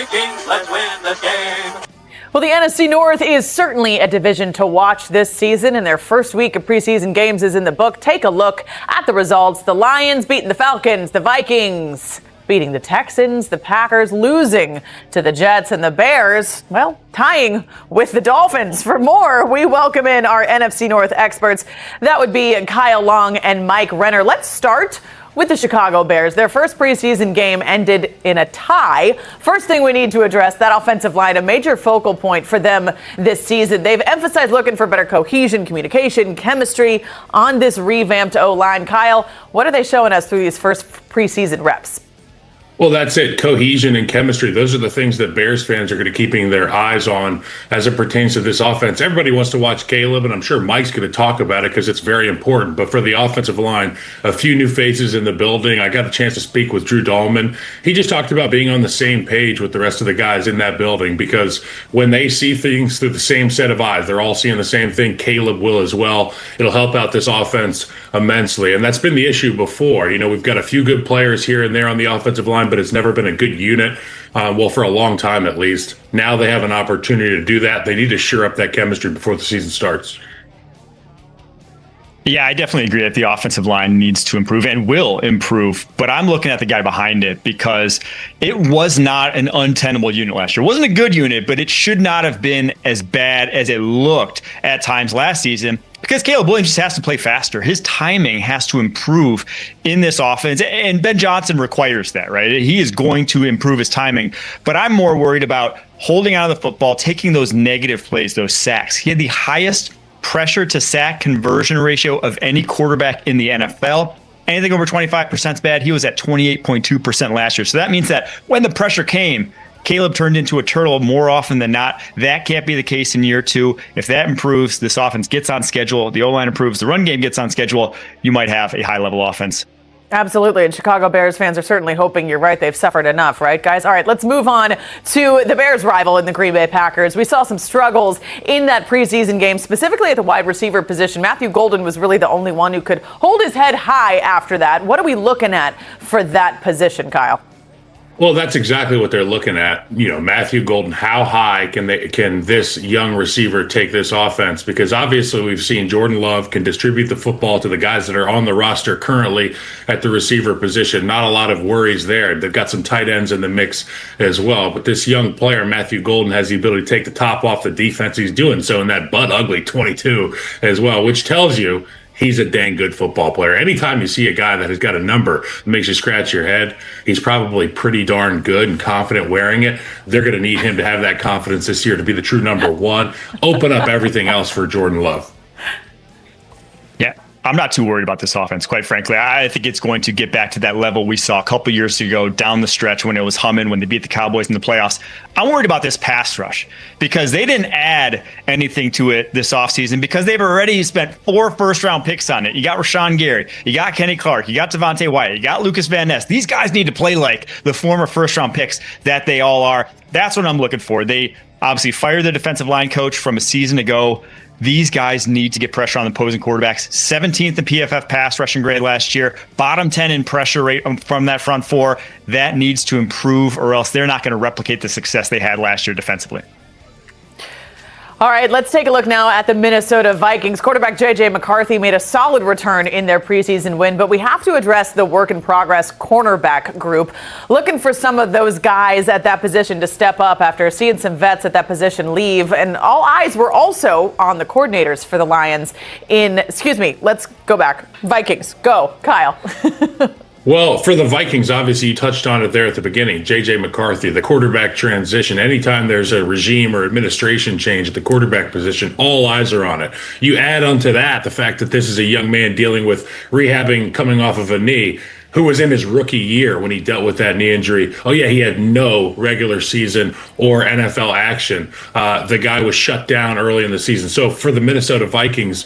Vikings, let's win the game. Well, the NFC North is certainly a division to watch this season, and their first week of preseason games is in the book. Take a look at the results. The Lions beating the Falcons, the Vikings beating the Texans, the Packers losing to the Jets, and the Bears, well, tying with the Dolphins. For more, we welcome in our NFC North experts. That would be Kyle Long and Mike Renner. Let's start with the Chicago Bears. Their first preseason game ended in a tie. First thing we need to address, that offensive line, a major focal point for them this season. They've emphasized looking for better cohesion, communication, chemistry on this revamped O-line. Kyle, what are they showing us through these first preseason reps? Well, that's it. Cohesion and chemistry. Those are the things that Bears fans are going to be keeping their eyes on as it pertains to this offense. Everybody wants to watch Caleb, and I'm sure Mike's going to talk about it because it's very important. But for the offensive line, a few new faces in the building. I got a chance to speak with Drew Dahlman. He just talked about being on the same page with the rest of the guys in that building because when they see things through the same set of eyes, they're all seeing the same thing. Caleb will as well. It'll help out this offense immensely. And that's been the issue before. You know, we've got a few good players here and there on the offensive line, but it's never been a good unit, well, for a long time at least. Now they have an opportunity to do that. They need to shore up that chemistry before the season starts. Yeah, I definitely agree that the offensive line needs to improve and will improve, but I'm looking at the guy behind it because it was not an untenable unit last year. It wasn't a good unit, but it should not have been as bad as it looked at times last season because Caleb Williams just has to play faster. His timing has to improve in this offense, and Ben Johnson requires that, right? He is going to improve his timing, but I'm more worried about holding on to the football, taking those negative plays, those sacks. He had the highest pressure to sack conversion ratio of any quarterback in the NFL. Anything over 25% is bad. He was at 28.2% last year. So that means that when the pressure came, Caleb turned into a turtle more often than not. That can't be the case in year two. If that improves, this offense gets on schedule, the O-line improves, the run game gets on schedule, you might have a high-level offense. Absolutely, and Chicago Bears fans are certainly hoping you're right. They've suffered enough, right, guys? All right, let's move on to the Bears' rival in the Green Bay Packers. We saw some struggles in that preseason game, specifically at the wide receiver position. Matthew Golden was really the only one who could hold his head high after that. What are we looking at for that position, Kyle? Well, that's exactly what they're looking at. You know, Matthew Golden, how high can this young receiver take this offense? Because obviously we've seen Jordan Love can distribute the football to the guys that are on the roster currently at the receiver position. Not a lot of worries there. They've got some tight ends in the mix as well. But this young player, Matthew Golden, has the ability to take the top off the defense. He's doing so in that butt ugly 22 as well, which tells you he's a dang good football player. Anytime you see a guy that has got a number that makes you scratch your head, he's probably pretty darn good and confident wearing it. They're going to need him to have that confidence this year to be the true number one. Open up everything else for Jordan Love. Yeah, I'm not too worried about this offense, quite frankly. I think it's going to get back to that level we saw a couple years ago down the stretch when it was humming, when they beat the Cowboys in the playoffs. I'm worried about this pass rush because they didn't add anything to it this offseason because they've already spent 4 first-round picks on it. You got Rashawn Gary, you got Kenny Clark, you got Devontae Wyatt, you got Lucas Van Ness. These guys need to play like the former first-round picks that they all are. That's what I'm looking for. They obviously fired the defensive line coach from a season ago. These guys need to get pressure on the opposing quarterbacks. 17th in PFF pass rushing grade last year, bottom 10 in pressure rate from that front four. That needs to improve or else they're not going to replicate the success they had last year defensively. All right, let's take a look now at the Minnesota Vikings. Quarterback J.J. McCarthy made a solid return in their preseason win, but we have to address the work-in-progress cornerback group. Looking for some of those guys at that position to step up after seeing some vets at that position leave. And all eyes were also on the coordinators for the Lions let's go back. Vikings, go, Kyle. Well, for the Vikings, obviously, you touched on it there at the beginning. J.J. McCarthy, the quarterback transition. Anytime there's a regime or administration change at the quarterback position, all eyes are on it. You add onto that the fact that this is a young man dealing with rehabbing coming off of a knee, who was in his rookie year when he dealt with that knee injury. Oh, yeah, he had no regular season or NFL action. The guy was shut down early in the season. So for the Minnesota Vikings,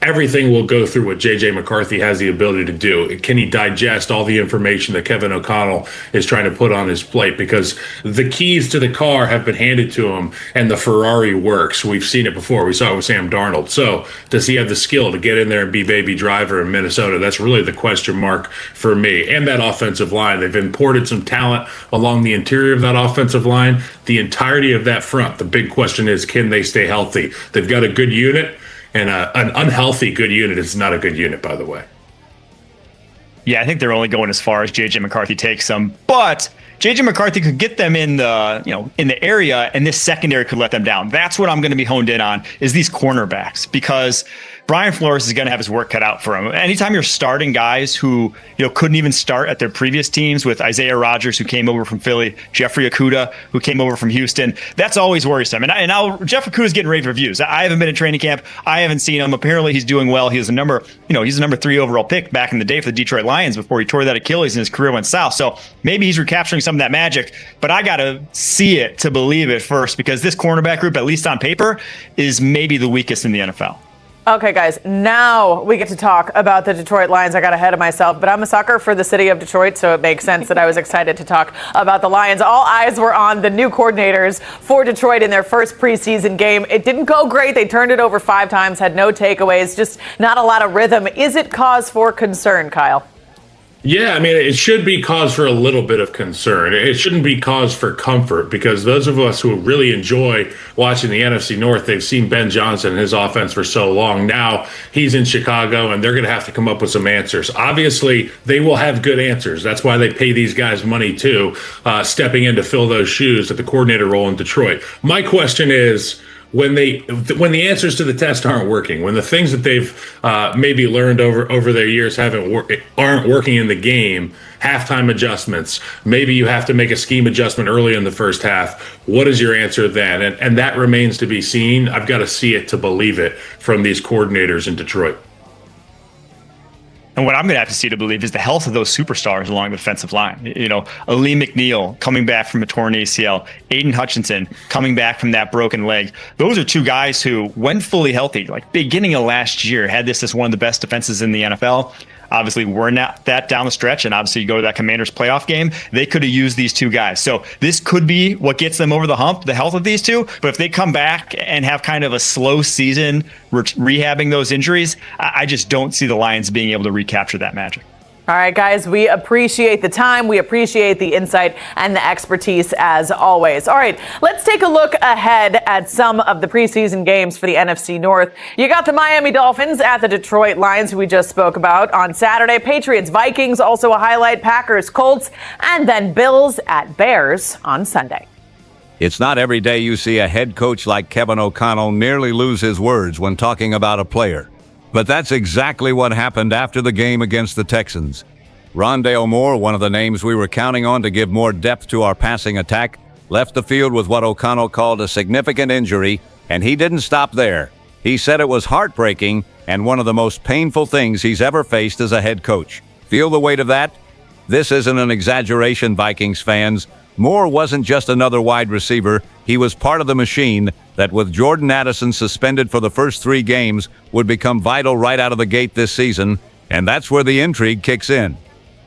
everything will go through what J.J. McCarthy has the ability to do. Can he digest all the information that Kevin O'Connell is trying to put on his plate? Because the keys to the car have been handed to him, and the Ferrari works. We've seen it before. We saw it with Sam Darnold. So does he have the skill to get in there and be baby driver in Minnesota? That's really the question mark for me. And that offensive line. They've imported some talent along the interior of that offensive line. The entirety of that front, the big question is, can they stay healthy? They've got a good unit. And an unhealthy good unit is not a good unit, by the way. Yeah, I think they're only going as far as J.J. McCarthy takes them. But J.J. McCarthy could get them in the area, and this secondary could let them down. That's what I'm going to be honed in on, is these cornerbacks, because Brian Flores is going to have his work cut out for him. Anytime you're starting guys who couldn't even start at their previous teams, with Isaiah Rodgers, who came over from Philly, Jeffrey Okudah, who came over from Houston, that's always worrisome. And now Jeff Okudah's getting rave reviews. I haven't been in training camp. I haven't seen him. Apparently he's doing well. He was he's a number 3 overall pick back in the day for the Detroit Lions before he tore that Achilles and his career went south. So maybe he's recapturing some of that magic, but I got to see it to believe it first, because this cornerback group, at least on paper, is maybe the weakest in the NFL. Okay, guys, now we get to talk about the Detroit Lions. I got ahead of myself, but I'm a sucker for the city of Detroit, so it makes sense that I was excited to talk about the Lions. All eyes were on the new coordinators for Detroit in their first preseason game. It didn't go great. They turned it over 5 times, had no takeaways, just not a lot of rhythm. Is it cause for concern, Kyle? Yeah, I mean, it should be cause for a little bit of concern. It shouldn't be cause for comfort, because those of us who really enjoy watching the NFC North, they've seen Ben Johnson and his offense for so long. Now he's in Chicago, and they're going to have to come up with some answers. Obviously, they will have good answers. That's why they pay these guys money, too, stepping in to fill those shoes at the coordinator role in Detroit. My question is, when the answers to the test aren't working, when the things that they've maybe learned over their years aren't working in the game, halftime adjustments, maybe you have to make a scheme adjustment early in the first half. What is your answer then? And that remains to be seen. I've got to see it to believe it from these coordinators in Detroit. And what I'm going to have to see to believe is the health of those superstars along the defensive line. Ali McNeil coming back from a torn ACL, Aiden Hutchinson coming back from that broken leg. Those are 2 guys who, when fully healthy, like beginning of last year, had this as one of the best defenses in the NFL. Obviously, we're not that down the stretch, and obviously you go to that Commanders playoff game, they could have used these 2 guys. So this could be what gets them over the hump, the health of these 2. But if they come back and have kind of a slow season rehabbing those injuries, I just don't see the Lions being able to recapture that magic. All right, guys, we appreciate the time. We appreciate the insight and the expertise as always. All right, let's take a look ahead at some of the preseason games for the NFC North. You got the Miami Dolphins at the Detroit Lions, who we just spoke about on Saturday. Patriots, Vikings, also a highlight. Packers, Colts, and then Bills at Bears on Sunday. It's not every day you see a head coach like Kevin O'Connell nearly lose his words when talking about a player. But that's exactly what happened after the game against the Texans. Rondale Moore, one of the names we were counting on to give more depth to our passing attack, left the field with what O'Connell called a significant injury, and he didn't stop there. He said it was heartbreaking and one of the most painful things he's ever faced as a head coach. Feel the weight of that? This isn't an exaggeration, Vikings fans. Moore wasn't just another wide receiver. He was part of the machine that, with Jordan Addison suspended for the first 3 games, would become vital right out of the gate this season. And that's where the intrigue kicks in.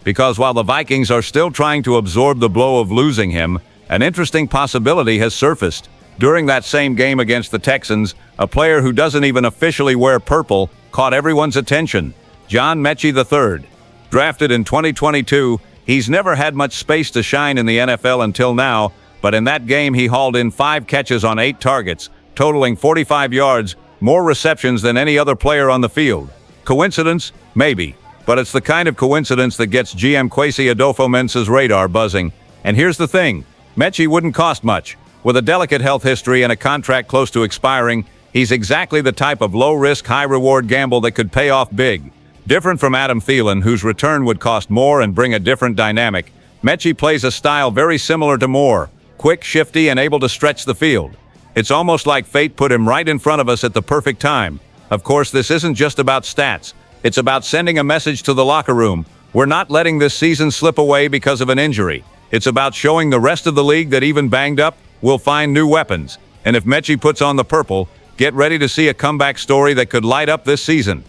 Because while the Vikings are still trying to absorb the blow of losing him, an interesting possibility has surfaced. During that same game against the Texans, a player who doesn't even officially wear purple caught everyone's attention. John Mechie III. Drafted in 2022, he's never had much space to shine in the NFL until now, but in that game he hauled in 5 catches on 8 targets, totaling 45 yards, more receptions than any other player on the field. Coincidence? Maybe. But it's the kind of coincidence that gets GM Kwesi Adolfo-Mensah's radar buzzing. And here's the thing. Mechie wouldn't cost much. With a delicate health history and a contract close to expiring, he's exactly the type of low-risk, high-reward gamble that could pay off big. Different from Adam Thielen, whose return would cost more and bring a different dynamic, Mechie plays a style very similar to Moore, quick, shifty, and able to stretch the field. It's almost like fate put him right in front of us at the perfect time. Of course, this isn't just about stats. It's about sending a message to the locker room. We're not letting this season slip away because of an injury. It's about showing the rest of the league that even banged up, we'll find new weapons. And if Mechie puts on the purple, get ready to see a comeback story that could light up this season.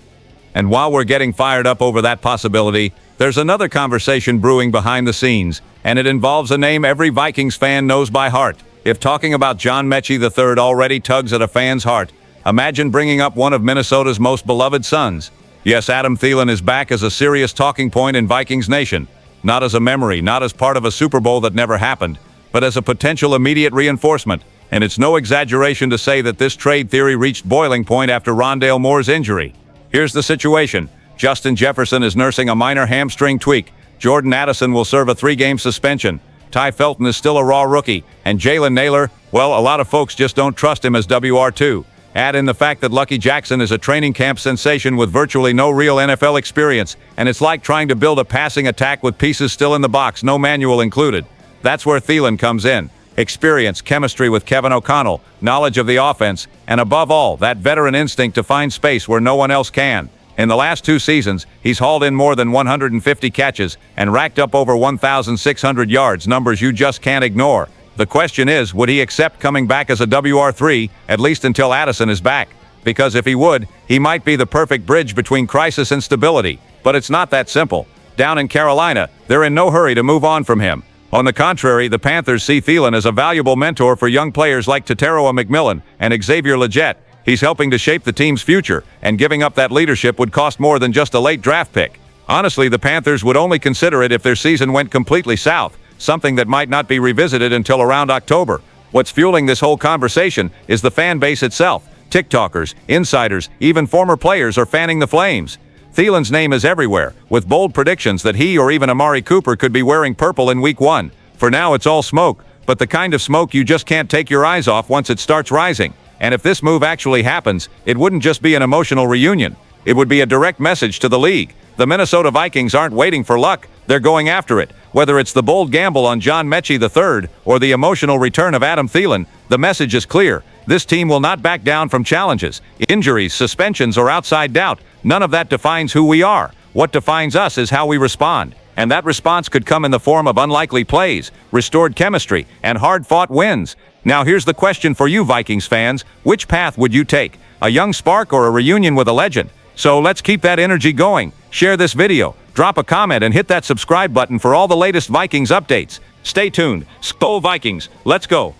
And while we're getting fired up over that possibility, there's another conversation brewing behind the scenes, and it involves a name every Vikings fan knows by heart. If talking about John Mechie III already tugs at a fan's heart, imagine bringing up one of Minnesota's most beloved sons. Yes, Adam Thielen is back as a serious talking point in Vikings Nation. Not as a memory, not as part of a Super Bowl that never happened, but as a potential immediate reinforcement. And it's no exaggeration to say that this trade theory reached boiling point after Rondale Moore's injury. Here's the situation. Justin Jefferson is nursing a minor hamstring tweak. Jordan Addison will serve a 3-game suspension. Ty Felton is still a raw rookie. And Jalen Naylor, well, a lot of folks just don't trust him as WR2. Add in the fact that Lucky Jackson is a training camp sensation with virtually no real NFL experience, and it's like trying to build a passing attack with pieces still in the box, no manual included. That's where Thielen comes in. Experience, chemistry with Kevin O'Connell, knowledge of the offense, and above all, that veteran instinct to find space where no one else can. In the last 2 seasons, he's hauled in more than 150 catches and racked up over 1,600 yards, numbers you just can't ignore. The question is, would he accept coming back as a WR3, at least until Addison is back? Because if he would, he might be the perfect bridge between crisis and stability. But it's not that simple. Down in Carolina, they're in no hurry to move on from him. On the contrary, the Panthers see Thielen as a valuable mentor for young players like Tetairoa McMillan and Xavier Legette. He's helping to shape the team's future, and giving up that leadership would cost more than just a late draft pick. Honestly, the Panthers would only consider it if their season went completely south, something that might not be revisited until around October. What's fueling this whole conversation is the fan base itself. TikTokers, insiders, even former players are fanning the flames. Thielen's name is everywhere, with bold predictions that he or even Amari Cooper could be wearing purple in Week 1. For now, it's all smoke, but the kind of smoke you just can't take your eyes off once it starts rising. And if this move actually happens, it wouldn't just be an emotional reunion. It would be a direct message to the league. The Minnesota Vikings aren't waiting for luck. They're going after it. Whether it's the bold gamble on John Mechie III or the emotional return of Adam Thielen, the message is clear. This team will not back down from challenges, injuries, suspensions, or outside doubt. None of that defines who we are. What defines us is how we respond. And that response could come in the form of unlikely plays, restored chemistry, and hard-fought wins. Now here's the question for you Vikings fans. Which path would you take? A young spark or a reunion with a legend? So let's keep that energy going. Share this video, drop a comment, and hit that subscribe button for all the latest Vikings updates. Stay tuned. SKOL Vikings, let's go.